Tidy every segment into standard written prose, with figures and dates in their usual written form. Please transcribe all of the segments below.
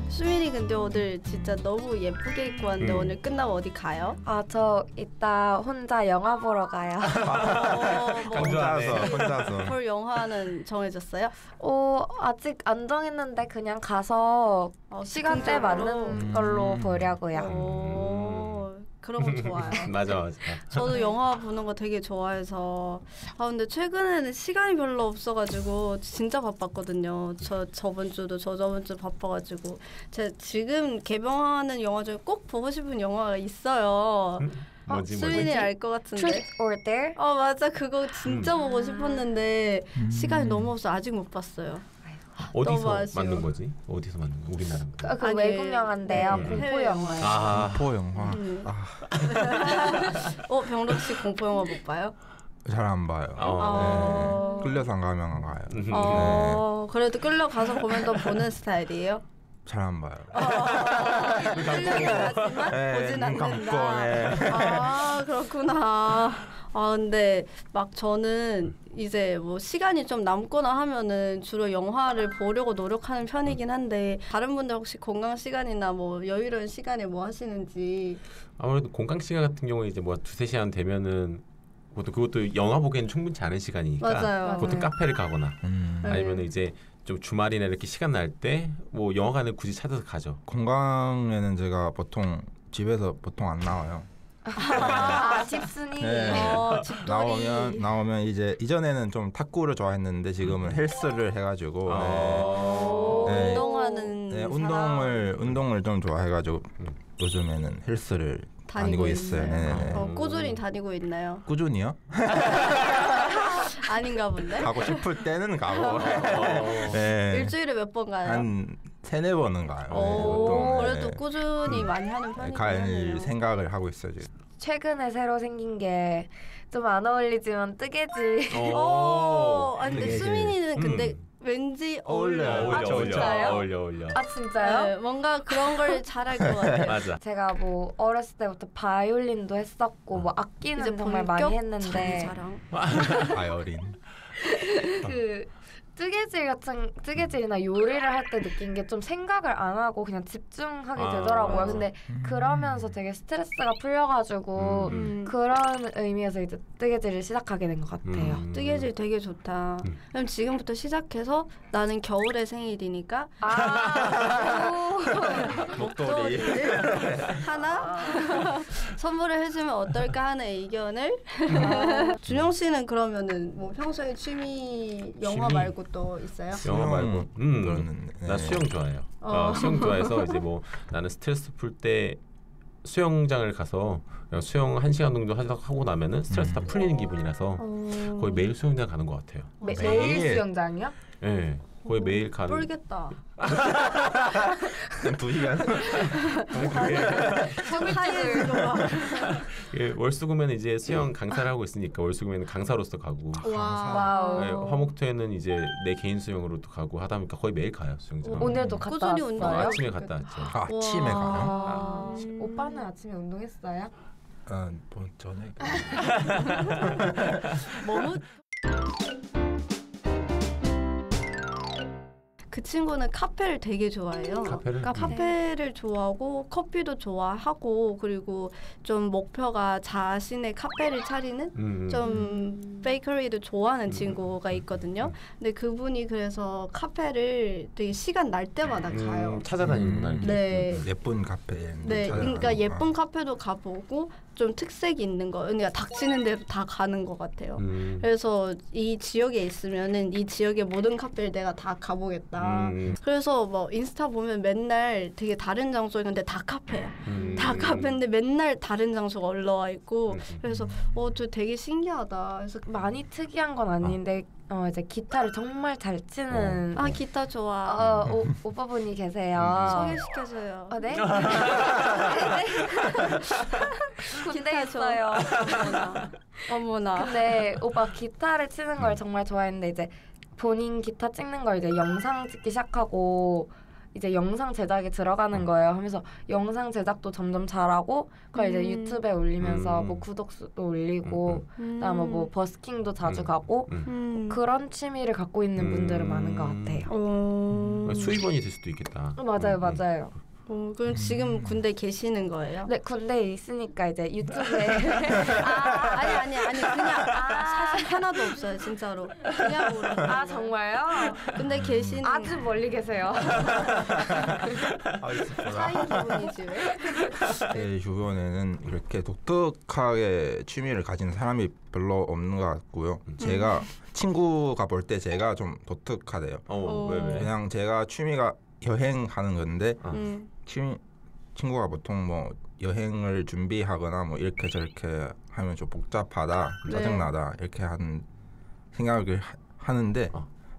수민이 근데 오늘 진짜 너무 예쁘게 입고 왔는데 오늘 끝나고 어디 가요? 아, 저 이따 혼자 영화 보러 가요. 혼자서. 볼 영화는 정해졌어요? 아직 안 정했는데 그냥 가서 시간대 맞는 걸로 보려고요. 그런 거 좋아요. 맞아. 저도 영화 보는 거 되게 좋아해서 근데 최근에는 시간이 별로 없어가지고 진짜 바빴거든요. 저번 주도 저저번 주 바빠가지고 제가 지금 개봉하는 영화 중에 꼭 보고 싶은 영화가 있어요. 뭐지? 수민이 알 것 같은데. Truth or Dare? 맞아. 그거 진짜 보고 싶었는데 시간이 너무 없어 아직 못 봤어요. 어디서 만든 거지? 어디서 만든 거? 우리나라인가? 그 외국 영화인데요. 공포 영화예요. 공포 영화. 병록 씨 공포 영화 못 봐요? 잘 안 봐요. 네. 끌려서 안 가면 가요. 네. 그래도 끌려가서 보면 더 보는 스타일이에요? 잘 안 봐요. 끌려가지만 보진 않는다. 그렇구나. 근데 막 저는 이제 뭐 시간이 좀 남거나 하면은 주로 영화를 보려고 노력하는 편이긴 한데 다른 분들 혹시 공강 시간이나 뭐 여유로운 시간에 뭐 하시는지. 아무래도 공강 시간 같은 경우에 이제 뭐 2-3시간 되면은 그것도 영화 보기에는 충분치 않은 시간이니까 맞아요. 보통 카페를 가거나 아니면 이제 좀 주말이나 이렇게 시간 날 때 뭐 영화관을 굳이 찾아서 가죠. 공강에는 제가 보통 집에서 보통 안 나와요. 집순이. 나오면 이제 이전에는 좀 탁구를 좋아했는데 지금은 헬스를 해가지고 운동하는 운동을 좀 좋아해가지고 요즘에는 헬스를 다니고 있어요. 꾸준히 다니고 있나요? 꾸준히요? 아닌가 본데? 가고 싶을 때는 가고. 일주일에 몇 번 가요? 한 3-4번은 가요. 그래도 꾸준히 많이 하는 편이긴 갈 하네요. 생각을 하고 있어요 지금. 최근에 새로 생긴 게 좀 안 어울리지만 뜨개질. 근데 수민이는 근데 왠지 어울려요. 진짜요? 어울려. 진짜요? 네, 뭔가 그런 걸 잘할 것 같아요. 맞아. 제가 뭐 어렸을 때부터 바이올린도 했었고 뭐 악기는 이제 정말 많이 했는데 자랑. 바이올린. 그 뜨개질이나 요리를 할 때 느낀 게 좀 생각을 안 하고 그냥 집중하게 되더라고요. 맞아. 근데 그러면서 되게 스트레스가 풀려가지고 그런 의미에서 이제 뜨개질을 시작하게 된 것 같아요. 뜨개질 되게 좋다. 그럼 지금부터 시작해서 나는 겨울에 생일이니까 목도리를 하나 선물을 해주면 어떨까 하는 의견을. 준영 씨는 그러면은 뭐 평소에 취미 영화 말고 또 있어요? 영화 말고 나 수영 좋아해요. 수영 좋아해서 이제 뭐 나는 스트레스 풀 때 수영장을 가서 수영 1시간 정도 하고 나면은 스트레스 다 풀리는 기분이라서 거의 매일 수영장 가는 것 같아요. 매일 수영장이요? 네. 거의 매일 가는. 뿔겠다. 2시간. 월수금에는 이제 수영 강사를 하고 있으니까 월수금에는 강사로서 가고. 와우. 네, 화목토에는 이제 내 개인 수영으로도 가고 하다 보니까 거의 매일 가요 수영장. 오늘도 갔다 꾸준히 왔어요? 운동해요? 아침에 갔다 왔죠. 아침에 가요? 오빠는 아침에 운동했어요? 뭐 전에. 그 친구는 카페를 되게 좋아해요. 카페를 좋아하고 커피도 좋아하고 그리고 좀 목표가 자신의 카페를 차리는 좀 베이커리도 좋아하는 친구가 있거든요. 근데 그분이 그래서 카페를 되게 시간 날 때마다 가요. 찾아다니는구나. 네. 예쁜 카페. 네, 그러니까 예쁜 카페도 가보고 좀 특색이 있는 거, 그러니까 닥치는 대로 다 가는 것 같아요. 그래서 이 지역에 있으면은 이 지역의 모든 카페를 내가 다 가보겠다. 그래서 뭐 인스타 보면 맨날 되게 다른 장소에 근데 다 카페야. 다 카페인데 맨날 다른 장소가 올라와 있고 그래서 저 되게 신기하다. 그래서 많이 특이한 건 아닌데 이제 기타를 정말 잘 치는 기타 좋아. 오빠분이 계세요. 소개시켜줘요. 네? 군대에 있어요. 어머나. 근데 오빠 기타를 치는 걸 정말 좋아했는데 이제 본인 기타 찍는 걸 이제 영상 찍기 시작하고 이제 영상 제작에 들어가는 거예요. 하면서 영상 제작도 점점 잘하고 그걸 이제 유튜브에 올리면서 뭐 구독수도 올리고 그다음에 뭐 버스킹도 자주 가고 그런 취미를 갖고 있는 분들은 많은 것 같아요. 수입원이 될 수도 있겠다. 맞아요, 맞아요. 그럼 지금 군대 계시는 거예요? 네, 군대에 있으니까 이제 유튜브에 아니 그냥 사실 하나도 없어요 진짜로 그냥 모르는 정말요? 근데 계시는 아주 멀리 계세요. 사인 기분이지 왜? 제 주변에는 이렇게 독특하게 취미를 가진 사람이 별로 없는 것 같고요. 제가 친구가 볼 때 제가 좀 독특하대요. 왜? 그냥 제가 취미가 여행하는 건데 친구가 보통 뭐 여행을 준비하거나 뭐 이렇게 저렇게 하면 좀 복잡하다, 짜증나다 이렇게 하는 생각을 하는데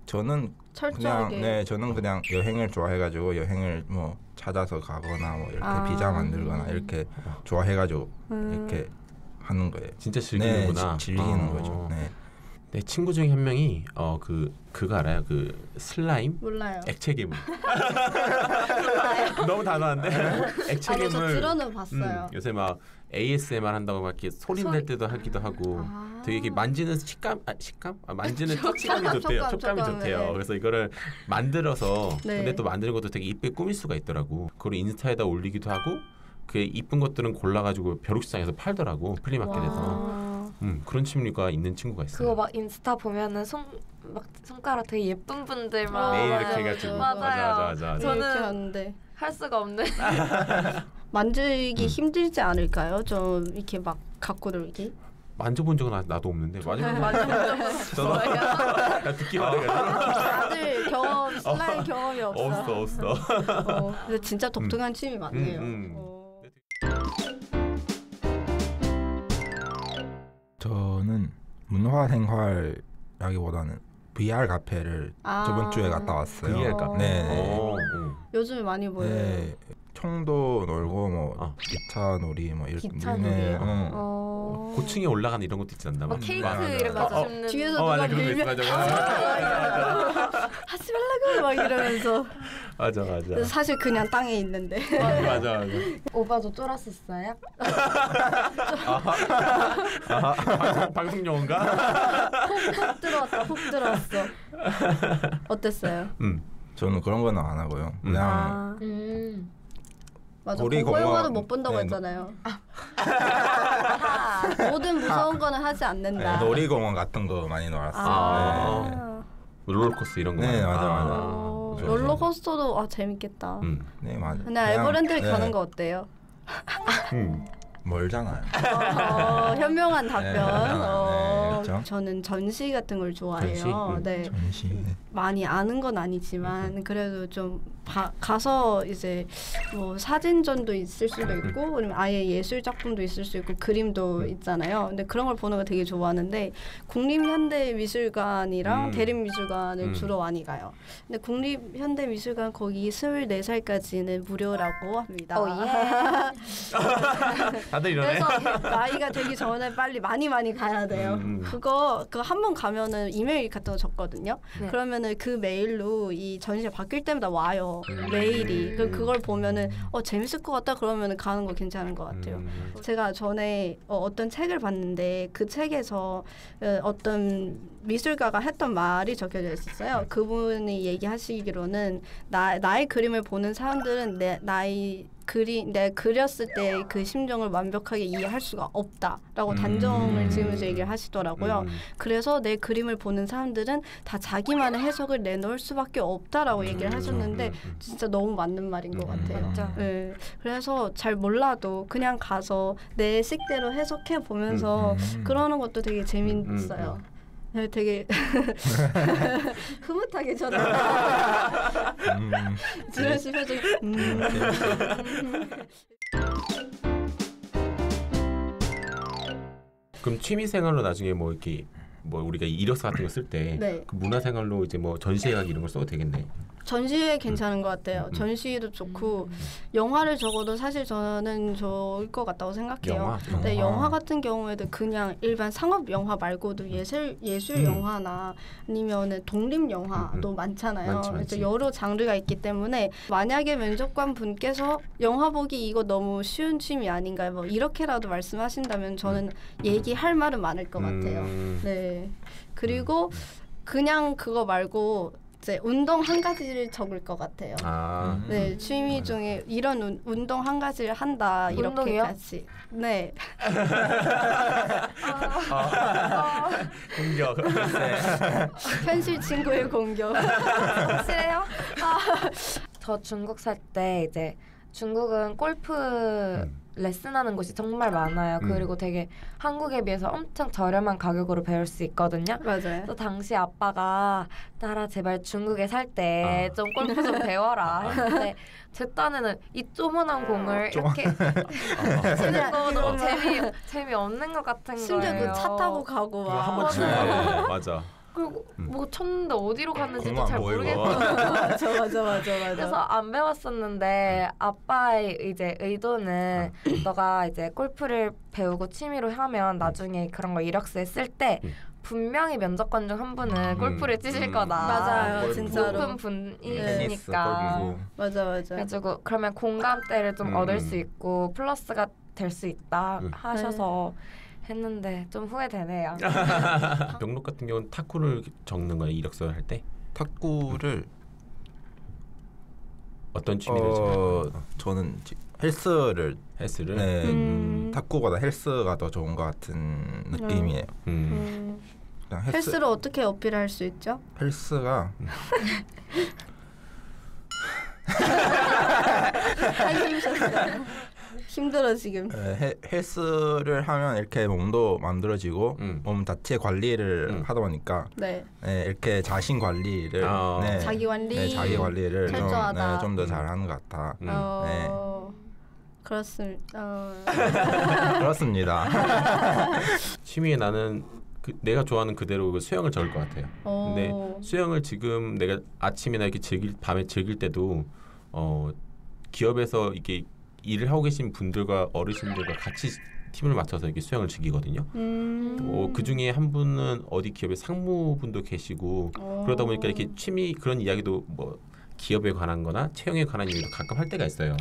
저는 철저하게 저는 그냥 여행을 좋아해가지고 여행을 뭐 찾아서 가거나 뭐 이렇게 비자 만들거나 이렇게 좋아해가지고 이렇게 하는 거예요. 진짜 즐기는구나. 네, 즐기는 거죠. 네. 내 친구 중에 한 명이 그거 알아요? 그 슬라임? 몰라요. 액체 괴물. 너무 단호한데? 액체 괴물. 저 들어는 봤어요. 요새 막 ASMR 한다고 막 이렇게 소리 낼 때도 하기도 하고 되게 이렇게 만지는 식감? 만지는 촉감이 좋대요. 촉감이 좋대요. 네. 그래서 이거를 만들어서 네. 근데 또 만드는 것도 되게 이쁘게 꾸밀 수가 있더라고. 그걸 인스타에다 올리기도 하고 그 이쁜 것들은 골라가지고 벼룩시장에서 팔더라고. 플리마켓에서. 그런 취미가 있는 친구가 있어요. 그거 막 인스타 보면은 손가락 되게 예쁜 분들 막 네일 이렇게 해가지고 맞아요. 저는 하는데 할 수가 없는. 만들기 힘들지 않을까요? 좀 이렇게 막 갖고 놀기? 만져본 적은 나도 없는데 만져본 적은 나 듣기만 해가지고 다들 슬라임 경험이 없어. 근데 진짜 독특한 취미 많네요. 저는 문화생활이라기보다는 VR 카페를 저번 주에 갔다 왔어요. VR 카페? 네. 요즘에 많이 보여요. 네. 총도 놀고 뭐 기차 놀이 뭐 이렇게. 기차 놀이요? 고층에 올라가는 이런 것도 있지 않나? 케이크 이렇게 줍는. 뒤에서 누가 밀면 맞아. 하지 말라고 막 이러면서. 맞아. 사실 그냥 땅에 있는데. 맞아. 오빠도 쫄았었어요? 방송 용어인가? 훅 들어왔어. 어땠어요? 저는 그런 거는 안 하고요. 그냥 맞아. 그거 영화도 못 본다고 했잖아요. 모든 무서운 거는 하지 않는다. 놀이공원 같은 거 많이 놀았어요. 롤러코스터 이런 거. 네, 맞아. 롤러코스터도 재밌겠다. 네, 맞아. 근데 에버랜드 가는 거 어때요? 멀잖아요. 현명한 답변. 그렇죠. 저는 전시 같은 걸 좋아해요. 네. 전시. 많이 아는 건 아니지만 그래도 좀 가서 이제 뭐 사진전도 있을 수도 있고 아니면 아예 예술 작품도 있을 수 있고 그림도 있잖아요. 근데 그런 걸 보는 거 되게 좋아하는데 국립현대미술관이랑 대림미술관을 주로 많이 가요. 근데 국립현대미술관 거기 24살까지는 무료라고 합니다. 다들 이러네. 그래서 나이가 되기 전에 빨리 많이 가야 돼요. 그거 한 번 가면은 이메일 같은 거 줬거든요. 네. 그러면은 그 메일로 이 전시가 바뀔 때마다 와요. 메일이. 그걸 보면은 재밌을 것 같다 그러면은 가는 거 괜찮은 것 같아요. 제가 전에 어떤 책을 봤는데 그 책에서 어떤 미술가가 했던 말이 적혀져 있었어요. 그분이 얘기하시기로는 나의 그림을 보는 사람들은 내가 그렸을 때 그 심정을 완벽하게 이해할 수가 없다라고 단정을 지으면서 얘기를 하시더라고요. 그래서 내 그림을 보는 사람들은 다 자기만의 해석을 내놓을 수밖에 없다라고 얘기를 하셨는데 진짜 너무 맞는 말인 것 같아요. 네. 그래서 잘 몰라도 그냥 가서 내 식대로 해석해 보면서 그러는 것도 되게 재밌어요. 네, 되게 흐뭇하게 쳐다봐. 지현 씨 표정이 그럼 취미 생활로 나중에 뭐 이렇게 뭐 우리가 이력서 같은 거 쓸 때 네. 그 문화 생활로 이제 뭐 전시회 가기 이런 걸 써도 되겠네. 전시회 괜찮은 것 같아요. 전시도 좋고 영화를 적어도 사실 저는 좋을 것 같다고 생각해요. 근데 영화 같은 경우에도 그냥 일반 상업 영화 말고도 예술 영화나 아니면은 독립 영화도 많잖아요. 그래서 여러 장르가 있기 때문에 만약에 면접관 분께서 영화 보기 이거 너무 쉬운 취미 아닌가요? 뭐 이렇게라도 말씀하신다면 저는 얘기할 말은 많을 것 같아요. 네. 그리고 그냥 그거 말고 이제 운동 한 가지를 적을 것 같아요. 네, 취미 중에 이런 운동 한 가지를 한다 이렇게 운동이요? 같이. 네. 공격. 현실 친구의 공격. 확실해요? 저 중국 살 때 이제 중국은 골프 레슨하는 곳이 정말 많아요. 그리고 되게 한국에 비해서 엄청 저렴한 가격으로 배울 수 있거든요. 맞아요. 또 당시 아빠가 딸아 제발 중국에 살 때 좀 골프 좀 배워라 했는데 제 딴에는 이 조그만한 공을 이렇게 치는 거 너무 재미없는 것 같은 거예요. 심지어 그 차 타고 가고 막. 한번 치면 맞아. 그리고 뭐 쳤는데 어디로 갔는지도 잘 보이고. 모르겠어요. 맞아. 그래서 안 배웠었는데 아빠의 이제 의도는 너가 이제 골프를 배우고 취미로 하면 나중에 그런 거 이력서에 쓸 때 분명히 면접관 중 한 분은 골프를 치실 거다. 맞아요, 진짜로. 높은 분이시니까. 맞아. 그래가지고 그러면 공감대를 좀 얻을 수 있고 플러스가 될 수 있다 하셔서 했는데 좀 후회되네요. 병록 같은 경우는 탁구를 적는 거예요. 이력서 할 때? 탁구를 어떤 취미를 적어요? 저는 헬스를 헬스를? 탁구보다 헬스가 더 좋은 것 같은 느낌이에요. 그냥 헬스를 어떻게 어필할 수 있죠? 헬스가 한숨 쉬었어요. 힘들어 지금. 헬스를 하면 이렇게 몸도 만들어지고 몸 자체 관리를 하다 보니까 이렇게 자신 관리를 자기 관리, 자기 관리를 철저하다. 좀 더 잘하는 것 같아. 그렇습니다. 취미에 나는 내가 좋아하는 그대로 그 수영을 적을 것 같아요. 근데 수영을 지금 내가 아침이나 이렇게 밤에 즐길 때도 기업에서 이게 일을 하고 계신 분들과 어르신들과 같이 팀을 맞춰서 이렇게 수영을 즐기거든요. 그 중에 한 분은 어디 기업의 상무분도 계시고 그러다 보니까 이렇게 취미 그런 이야기도 뭐 기업에 관한거나 채용에 관한 이야기도 가끔 할 때가 있어요.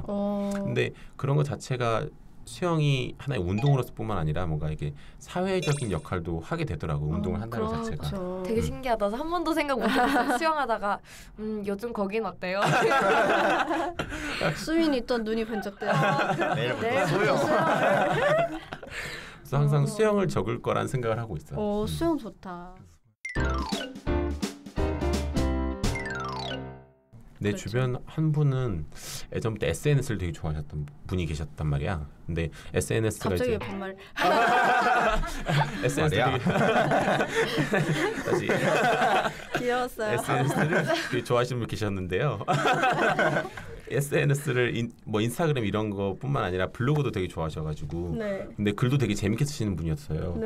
근데 그런 것 자체가 수영이 하나의 운동으로서뿐만 아니라 뭔가 이게 사회적인 역할도 하게 되더라고. 운동을 한다는 것 자체가. 되게 신기하다. 한 번도 생각 못했어요. 수영하다가 요즘 거긴 어때요? 수민이 또 눈이 번쩍대요. 내일부터 수영. 그래서 항상 수영을 적을 거란 생각을 하고 있어요. 수영 좋다. 내 주변 한 분은 예전부터 SNS를 되게 좋아하셨던 분이 계셨단 말이야. 근데 SNS가 갑자기 이제 반말. SNS 다시 귀여웠어요. SNS를 되게 좋아하시는 분 계셨는데요. SNS를 뭐 인스타그램 이런 거뿐만 아니라 블로그도 되게 좋아하셔가지고 근데 글도 되게 재밌게 쓰시는 분이었어요.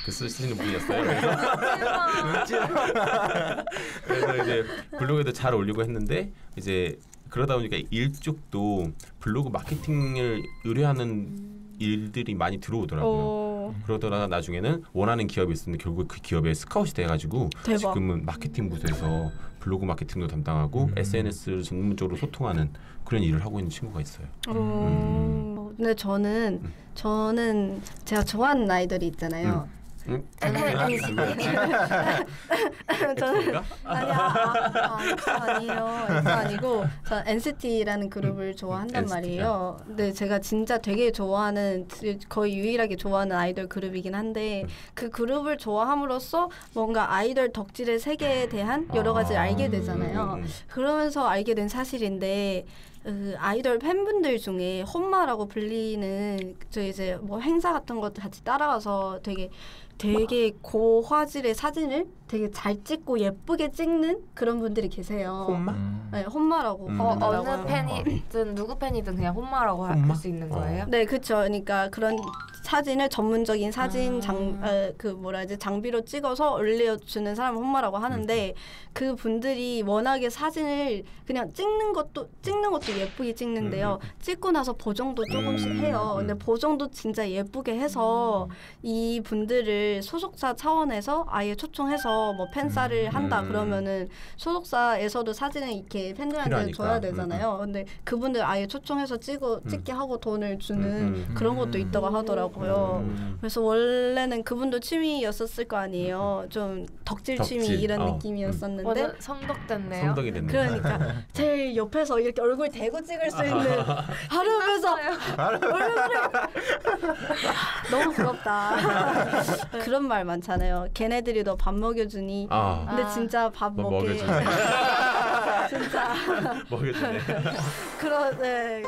그 쓰시는 분이었어요. 그래서 이제 블로그에도 잘 올리고 했는데 이제 그러다 보니까 일쪽도 블로그 마케팅을 의뢰하는 일들이 많이 들어오더라고요. 그러다가 나중에는 원하는 기업이 있었는데 결국 그 기업에 스카웃이 돼가지고 지금은 마케팅 부서에서 블로그 마케팅도 담당하고 SNS를 전문적으로 소통하는 그런 일을 하고 있는 친구가 있어요. 근데 저는 제가 좋아하는 아이돌이 있잖아요. 저는 아니고 전 NCT라는 그룹을 좋아한단 말이에요. 근데 제가 진짜 되게 좋아하는 거의 유일하게 좋아하는 아이돌 그룹이긴 한데 그 그룹을 좋아함으로써 뭔가 아이돌 덕질의 세계에 대한 여러 가지를 알게 되잖아요. 그러면서 알게 된 사실인데 아이돌 팬분들 중에 혼마라고 불리는 저 이제 뭐 행사 같은 것도 같이 따라가서 되게 고화질의 사진을 되게 잘 찍고 예쁘게 찍는 그런 분들이 계세요. 혼마? 네, 혼마라고. 어느 팬이든 누구 팬이든 그냥 혼마라고 할 수 있는 거예요? 네, 그렇죠. 그러니까 그런 사진을 전문적인 사진 장비로 찍어서 올려주는 사람을 홈마라고 하는데 그 분들이 워낙에 사진을 그냥 찍는 것도 예쁘게 찍는데요. 찍고 나서 보정도 조금씩 해요. 근데 보정도 진짜 예쁘게 해서 이 분들을 소속사 차원에서 아예 초청해서 뭐 팬사를 한다 그러면은 소속사에서도 사진을 이렇게 팬들한테 줘야 되잖아요. 근데 그분들 아예 초청해서 찍게 하고 돈을 주는 그런 것도 있다고 하더라고요. 그래서 원래는 그분도 취미였었을 거 아니에요. 좀 덕질 취미 이런 느낌이었었는데 성덕됐네요. 성덕이 됐네요. 그러니까 제일 옆에서 이렇게 얼굴 대고 찍을 수 있는 하루에서 너무 부럽다. 그런 말 많잖아요. 걔네들이 너 밥 먹여주니. 근데 진짜 밥 먹게. 진짜 먹여주네. 네.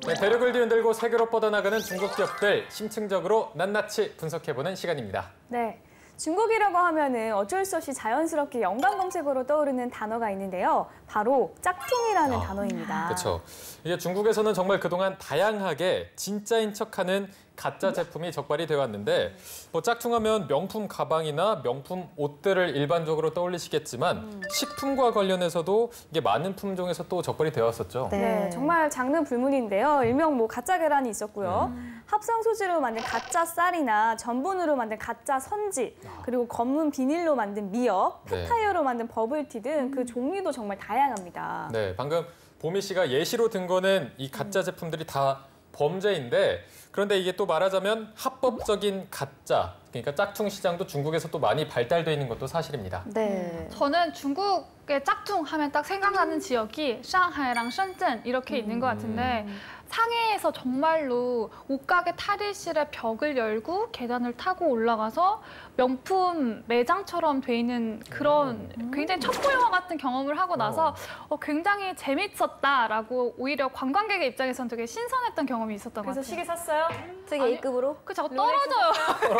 네, 대륙을 뒤흔들고 세계로 뻗어나가는 중국 기업들 심층적으로 낱낱이 분석해보는 시간입니다. 네. 중국이라고 하면은 어쩔 수 없이 자연스럽게 연관 검색어로 떠오르는 단어가 있는데요. 바로 짝퉁이라는 단어입니다. 그렇죠. 이게 중국에서는 정말 그동안 다양하게 진짜인 척하는 가짜 제품이 적발이 되어 왔는데 뭐 짝퉁하면 명품 가방이나 명품 옷들을 일반적으로 떠올리시겠지만 식품과 관련해서도 이게 많은 품종에서 또 적발이 되어 왔었죠. 네, 정말 장르 불문인데요. 일명 뭐 가짜 계란이 있었고요. 합성 소재로 만든 가짜 쌀이나 전분으로 만든 가짜 선지, 그리고 검은 비닐로 만든 미역, 폐타이어로 만든 버블티 등 그 종류도 정말 다양합니다. 네, 방금 보미 씨가 예시로 든 거는 이 가짜 제품들이 다 범죄인데 그런데 이게 또 말하자면 합법적인 가짜, 그러니까 짝퉁 시장도 중국에서 또 많이 발달돼 있는 것도 사실입니다. 네. 저는 중국의 짝퉁 하면 딱 생각나는 지역이 상하이랑 션전 이렇게 있는 것 같은데 상해에서 정말로 옷가게 탈의실의 벽을 열고 계단을 타고 올라가서 명품 매장처럼 돼 있는 그런 굉장히 첩보영화 같은 경험을 하고 나서 굉장히 재밌었다라고 오히려 관광객의 입장에서는 되게 신선했던 경험이 있었던 것 같아요. 그래서 시계 샀어요? 되게 A급으로? 그 자꾸 떨어져요.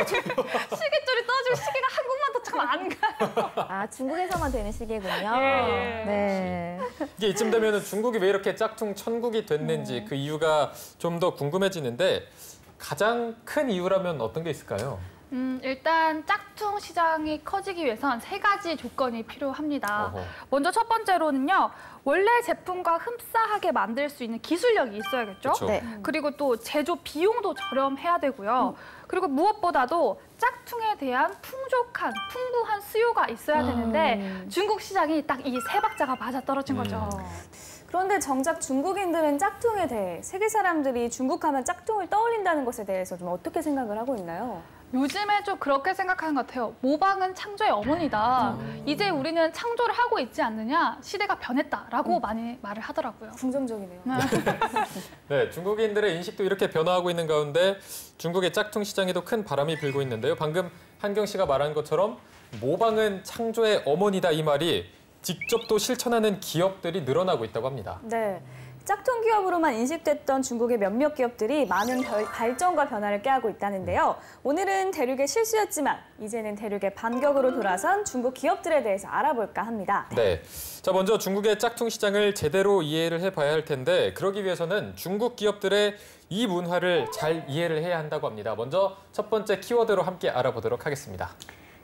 시계줄이 떨어지고 시계가 한국만 도착하면 안 가요. 아, 중국에서만 되는 시계군요. 네. 이게 이쯤 되면 중국이 왜 이렇게 짝퉁 천국이 됐는지 그 이유가 좀 더 궁금해지는데 가장 큰 이유라면 어떤 게 있을까요? 일단 짝퉁 시장이 커지기 위해선 3가지 조건이 필요합니다. 먼저 첫 번째로는요. 원래 제품과 흡사하게 만들 수 있는 기술력이 있어야겠죠. 네. 그리고 또 제조 비용도 저렴해야 되고요. 그리고 무엇보다도 짝퉁에 대한 풍부한 수요가 있어야 되는데 중국 시장이 딱 이 3박자가 맞아떨어진 거죠. 그런데 정작 중국인들은 짝퉁에 대해 세계 사람들이 중국하면 짝퉁을 떠올린다는 것에 대해서 좀 어떻게 생각을 하고 있나요? 요즘에 좀 그렇게 생각하는 것 같아요. 모방은 창조의 어머니다. 이제 우리는 창조를 하고 있지 않느냐. 시대가 변했다라고 많이 말을 하더라고요. 긍정적이네요. 네, 중국인들의 인식도 이렇게 변화하고 있는 가운데 중국의 짝퉁 시장에도 큰 바람이 불고 있는데요. 방금 한경 씨가 말한 것처럼 모방은 창조의 어머니다 이 말이 직접 또 실천하는 기업들이 늘어나고 있다고 합니다. 네. 짝퉁 기업으로만 인식됐던 중국의 몇몇 기업들이 많은 발전과 변화를 꾀하고 있다는데요. 오늘은 대륙의 실수였지만 이제는 대륙의 반격으로 돌아선 중국 기업들에 대해서 알아볼까 합니다. 네. 자, 먼저 중국의 짝퉁 시장을 제대로 이해를 해봐야 할 텐데 그러기 위해서는 중국 기업들의 이 문화를 잘 이해를 해야 한다고 합니다. 먼저 첫 번째 키워드로 함께 알아보도록 하겠습니다.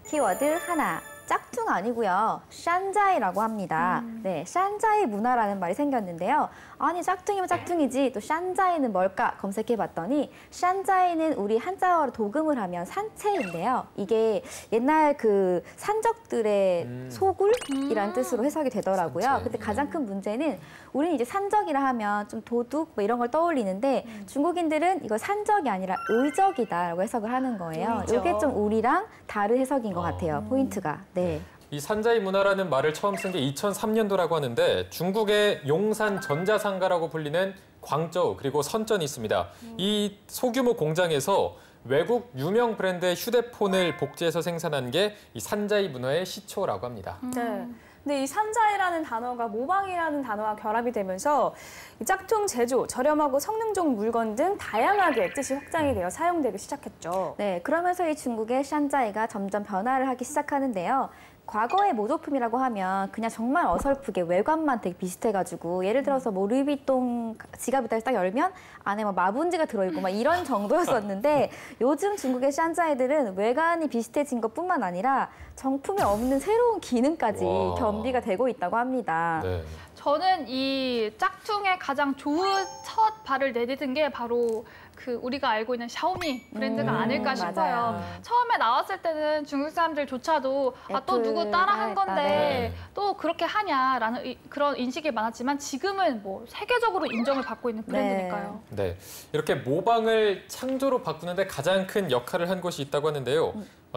키워드 하나. 짝퉁 아니고요. 샨자이라고 합니다. 네, 샨자이 문화라는 말이 생겼는데요. 아니, 짝퉁이면 짝퉁이지 또 샨자이는 뭘까 검색해봤더니 샨자이는 우리 한자어로 도금을 하면 산채인데요. 이게 옛날 그 산적들의 소굴이라는 뜻으로 해석이 되더라고요. 산채. 근데 가장 큰 문제는 우리는 이제 산적이라 하면 좀 도둑 뭐 이런 걸 떠올리는데 중국인들은 이거 산적이 아니라 의적이다라고 해석을 하는 거예요. 이게 좀 우리랑 다른 해석인 것 같아요. 포인트가. 네. 이 산자이 문화라는 말을 처음 쓴 게 2003년도라고 하는데 중국의 용산 전자상가라고 불리는 광저우 그리고 선전이 있습니다. 이 소규모 공장에서 외국 유명 브랜드의 휴대폰을 복제해서 생산한 게 이 산자이 문화의 시초라고 합니다. 네. 근데 이 산자이라는 단어가 모방이라는 단어와 결합이 되면서 이 짝퉁 제조, 저렴하고 성능 좋은 물건 등 다양하게 뜻이 확장이 되어 사용되기 시작했죠. 네, 그러면서 이 중국의 샨자이가 점점 변화를 하기 시작하는데요. 과거의 모조품이라고 하면 그냥 정말 어설프게 외관만 되게 비슷해가지고 예를 들어서 뭐 루이비통 지갑을 딱 열면 안에 막 마분지가 들어있고 막 이런 정도였었는데 요즘 중국의 샨자이들은 외관이 비슷해진 것뿐만 아니라 정품에 없는 새로운 기능까지 겸비가 되고 있다고 합니다. 네. 저는 이 짝퉁에 가장 좋은 첫 발을 내딛은 게 바로 그 우리가 알고 있는 샤오미 브랜드가 아닐까 싶어요. 맞아요. 처음에 나왔을 때는 중국 사람들조차도 또 누구 따라 한 건데 또 그렇게 하냐라는 그런 인식이 많았지만 지금은 뭐 세계적으로 인정을 받고 있는 브랜드니까요. 네, 이렇게 모방을 창조로 바꾸는데 가장 큰 역할을 한 곳이 있다고 하는데요.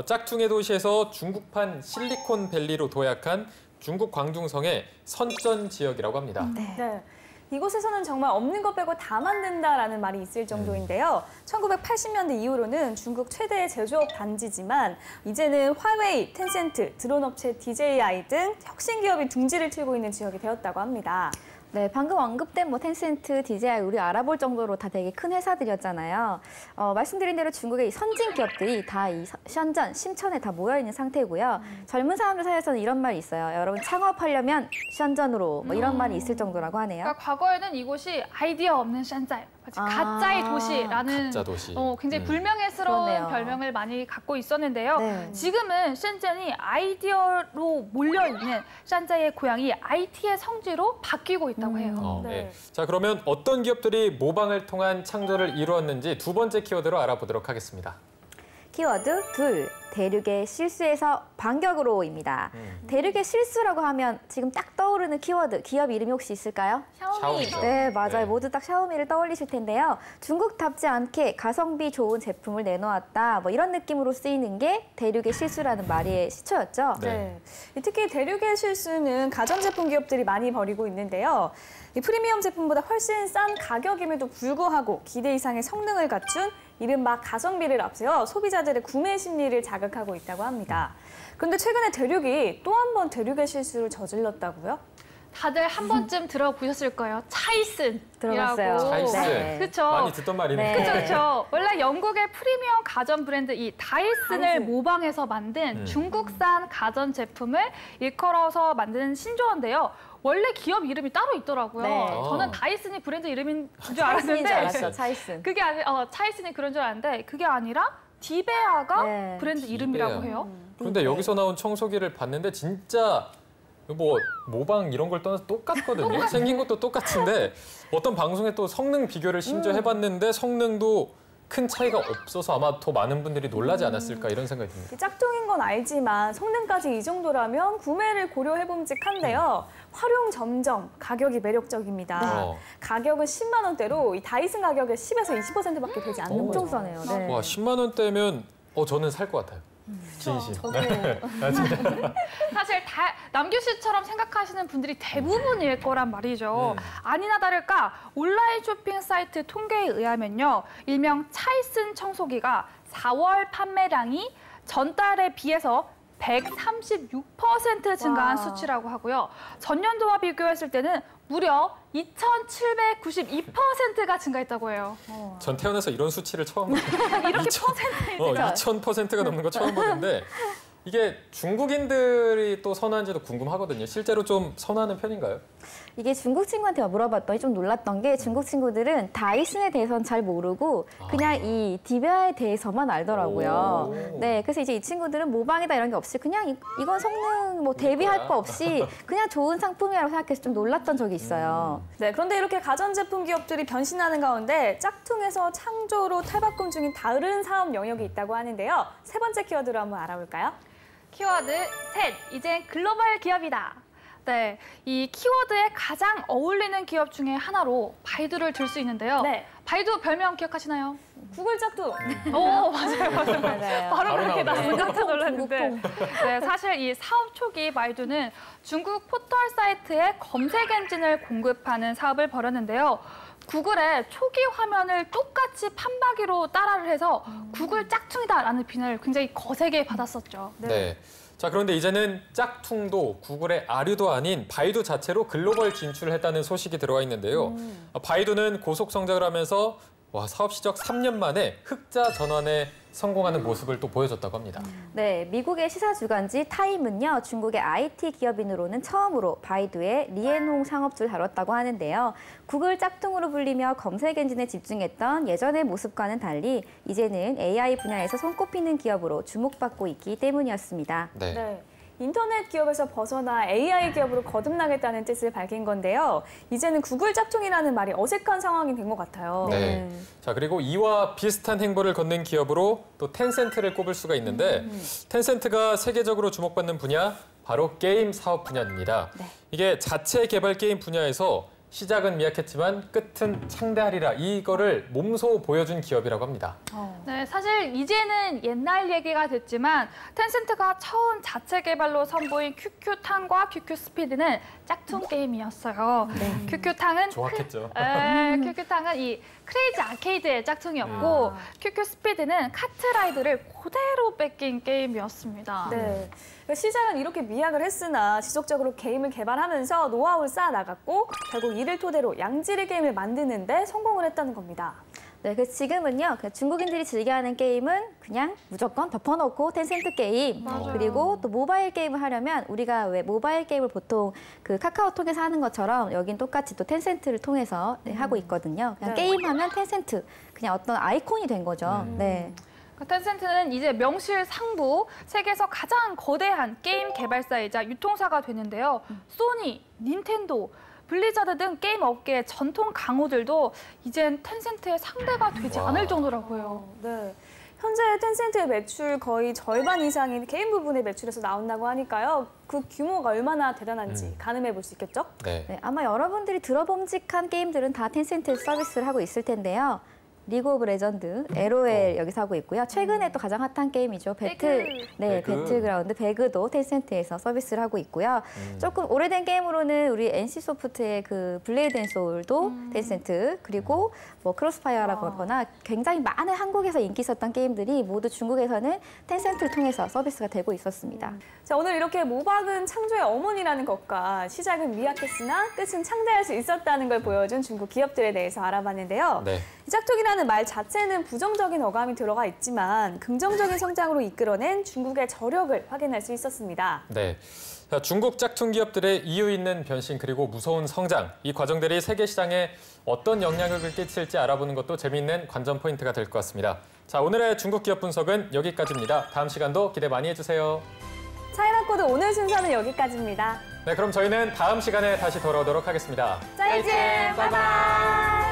짝퉁의 도시에서 중국판 실리콘밸리로 도약한 중국 광둥성의 선전 지역이라고 합니다. 네. 이곳에서는 정말 없는 것 빼고 다 만든다라는 말이 있을 정도인데요. 1980년대 이후로는 중국 최대의 제조업 단지지만 이제는 화웨이, 텐센트, 드론 업체 DJI 등 혁신 기업이 둥지를 틀고 있는 지역이 되었다고 합니다. 네, 방금 언급된 뭐 텐센트, DJI 우리 알아볼 정도로 다 되게 큰 회사들이었잖아요. 말씀드린 대로 중국의 이 선진 기업들이 다 이 션전, 심천에 다 모여 있는 상태고요. 젊은 사람들 사이에서는 이런 말이 있어요. 여러분 창업하려면 션전으로 뭐 이런 말이 있을 정도라고 하네요. 그러니까 과거에는 이곳이 아이디어 없는 샨자이, 가짜의 도시라는 가짜 도시. 굉장히 불명예스러운 그러네요. 별명을 많이 갖고 있었는데요. 네. 지금은 셴전이 아이디어로 몰려있는 샨자이의 고향이 IT의 성지로 바뀌고 있다고 해요. 네. 자, 그러면 어떤 기업들이 모방을 통한 창조를 이루었는지 두 번째 키워드로 알아보도록 하겠습니다. 키워드 둘, 대륙의 실수에서 반격으로입니다. 대륙의 실수라고 하면 지금 딱 떠오르는 키워드, 기업 이름이 혹시 있을까요? 샤오미죠. 네, 맞아요. 네. 모두 딱 샤오미를 떠올리실 텐데요. 중국답지 않게 가성비 좋은 제품을 내놓았다. 뭐 이런 느낌으로 쓰이는 게 대륙의 실수라는 말의 시초였죠. 네. 특히 대륙의 실수는 가전제품 기업들이 많이 벌이고 있는데요. 이 프리미엄 제품보다 훨씬 싼 가격임에도 불구하고 기대 이상의 성능을 갖춘 이른바 가성비를 앞세워 소비자들의 구매 심리를 자극하고 있다고 합니다. 그런데 최근에 대륙이 또 한 번 대륙의 실수를 저질렀다고요? 다들 한 번쯤 들어보셨을 거예요. 차이슨이라고. 들어봤어요. 차이슨. 네. 그렇죠. 많이 듣던 말이네요. 네. 그렇죠. 원래 영국의 프리미엄 가전 브랜드 이 다이슨을 모방해서 만든 중국산 가전 제품을 일컬어서 만든 신조어인데요. 원래 기업 이름이 따로 있더라고요. 네. 저는 다이슨이 브랜드 이름인 줄 차이슨인 줄 알았는데 알았어, 차이슨. 그게 차이슨이 그런 줄 알았는데 그게 아니라 디베아가 네. 브랜드 이름이라고 해요. 그런데 여기서 나온 청소기를 봤는데 진짜 뭐 모방 이런 걸 떠나서 똑같거든요. 생긴 것도 똑같은데 어떤 방송에 또 성능 비교를 심지어 해봤는데 성능도 큰 차이가 없어서 아마 더 많은 분들이 놀라지 않았을까 이런 생각이 듭니다. 짝퉁인 건 알지만 성능까지 이 정도라면 구매를 고려해봄직한데요. 활용 점정, 가격이 매력적입니다. 가격은 10만 원대로 이 다이슨 가격의 10에서 20%밖에 되지 않는 거죠. 엄청 싸네요. 네. 와, 10만 원대면 저는 살 것 같아요. 진심. 사실 남규 씨처럼 생각하시는 분들이 대부분일 거란 말이죠. 아니나 다를까 온라인 쇼핑 사이트 통계에 의하면요. 일명 차이슨 청소기가 4월 판매량이 전달에 비해서 136% 증가한 수치라고 하고요. 전년도와 비교했을 때는 무려 2,792%가 증가했다고 해요. 전 태어나서 이런 수치를 처음 봐요. 이렇게 퍼센테이지가 2000%가 넘는 거 처음 보는데 이게 중국인들이 또 선호한지도 궁금하거든요. 실제로 좀 선호하는 편인가요? 이게 중국 친구한테 물어봤더니 좀 놀랐던 게 중국 친구들은 다이슨에 대해서는 잘 모르고 그냥 이 디베아에 대해서만 알더라고요. 네, 그래서 이제 이 친구들은 모방이다 이런 게 없이 그냥 이건 성능 뭐 대비할 거 없이 그냥 좋은 상품이라고 생각해서 좀 놀랐던 적이 있어요. 네, 그런데 이렇게 가전제품 기업들이 변신하는 가운데 짝퉁에서 창조로 탈바꿈 중인 다른 사업 영역이 있다고 하는데요. 세 번째 키워드로 한번 알아볼까요? 키워드 셋, 이젠 글로벌 기업이다. 네, 이 키워드에 가장 어울리는 기업 중에 하나로 바이두를 들 수 있는데요. 네. 바이두 별명 기억하시나요? 구글 짝퉁. 오, 맞아요. 맞아요. 바로 그렇게 나오네요. 나서 깜짝 놀랐는데. 네, 사실 이 사업 초기 바이두는 중국 포털 사이트에 검색 엔진을 공급하는 사업을 벌였는데요. 구글의 초기 화면을 똑같이 판박이로 따라를 해서 구글 짝퉁이다라는 비난을 굉장히 거세게 받았었죠. 네. 자, 그런데 이제는 짝퉁도 구글의 아류도 아닌 바이두 자체로 글로벌 진출을 했다는 소식이 들어와 있는데요. 바이두는 고속 성장을 하면서 와, 사업 시작 3년 만에 흑자 전환에 성공하는 모습을 또 보여줬다고 합니다. 네, 미국의 시사 주간지 타임은요, 중국의 IT 기업인으로는 처음으로 바이두의 리엔홍 창업주를 다뤘다고 하는데요. 구글 짝퉁으로 불리며 검색 엔진에 집중했던 예전의 모습과는 달리 이제는 AI 분야에서 손꼽히는 기업으로 주목받고 있기 때문이었습니다. 네. 인터넷 기업에서 벗어나 AI 기업으로 거듭나겠다는 뜻을 밝힌 건데요. 이제는 구글 짝퉁이라는 말이 어색한 상황이 된 것 같아요. 네. 자, 그리고 이와 비슷한 행보를 걷는 기업으로 또 텐센트를 꼽을 수가 있는데 텐센트가 세계적으로 주목받는 분야 바로 게임 사업 분야입니다. 네. 이게 자체 개발 게임 분야에서 시작은 미약했지만 끝은 창대하리라 이거를 몸소 보여준 기업이라고 합니다. 네, 사실 이제는 옛날 얘기가 됐지만 텐센트가 처음 자체 개발로 선보인 QQ탕과 QQ스피드는 짝퉁 게임이었어요. 네. QQ탕은 좋았겠죠. QQ탕은 이 크레이지 아케이드의 짝퉁이었고 QQ스피드는 카트라이드를 그대로 뺏긴 게임이었습니다. 네. 시작은 이렇게 미약을 했으나 지속적으로 게임을 개발하면서 노하우를 쌓아 나갔고 결국 이를 토대로 양질의 게임을 만드는 데 성공을 했다는 겁니다. 네, 그래서 지금은요, 중국인들이 즐겨하는 게임은 그냥 무조건 덮어놓고 텐센트 게임, 그리고 또 모바일 게임을 하려면 우리가 왜 모바일 게임을 보통 그 카카오톡에서 하는 것처럼 여긴 똑같이 또 텐센트를 통해서 하고 있거든요. 그냥 게임하면 텐센트, 그냥 어떤 아이콘이 된 거죠. 네. 텐센트는 이제 명실상부 세계에서 가장 거대한 게임 개발사이자 유통사가 되는데요. 소니, 닌텐도, 블리자드 등 게임 업계의 전통 강호들도 이젠 텐센트의 상대가 되지 않을 정도라고요. 네. 현재 텐센트의 매출 거의 절반 이상인 게임 부분의 매출에서 나온다고 하니까요. 그 규모가 얼마나 대단한지 가늠해 볼 수 있겠죠? 네. 네, 아마 여러분들이 들어봄직한 게임들은 다 텐센트 서비스를 하고 있을 텐데요. 리그 오브 레전드, LOL 여기서 하고 있고요. 최근에 또 가장 핫한 게임이죠. 배틀그라운드, 배그도 텐센트에서 서비스를 하고 있고요. 조금 오래된 게임으로는 우리 NC소프트의 그 블레이드 앤 소울도 텐센트, 그리고 뭐 크로스파이어라고 하거나 굉장히 많은 한국에서 인기 있었던 게임들이 모두 중국에서는 텐센트를 통해서 서비스가 되고 있었습니다. 자, 오늘 이렇게 모박은 창조의 어머니라는 것과 시작은 미약했으나 끝은 창대할 수 있었다는 걸 보여준 중국 기업들에 대해서 알아봤는데요. 네. 이 짝퉁이라는 말 자체는 부정적인 어감이 들어가 있지만 긍정적인 성장으로 이끌어낸 중국의 저력을 확인할 수 있었습니다. 네. 자, 중국 짝퉁 기업들의 이유 있는 변신 그리고 무서운 성장, 이 과정들이 세계 시장에 어떤 영향력을 끼칠지 알아보는 것도 재미있는 관전 포인트가 될 것 같습니다. 자, 오늘의 중국 기업 분석은 여기까지입니다. 다음 시간도 기대 많이 해주세요. 차이나 코드 오늘 순서는 여기까지입니다. 네, 그럼 저희는 다음 시간에 다시 돌아오도록 하겠습니다. 再见，拜拜。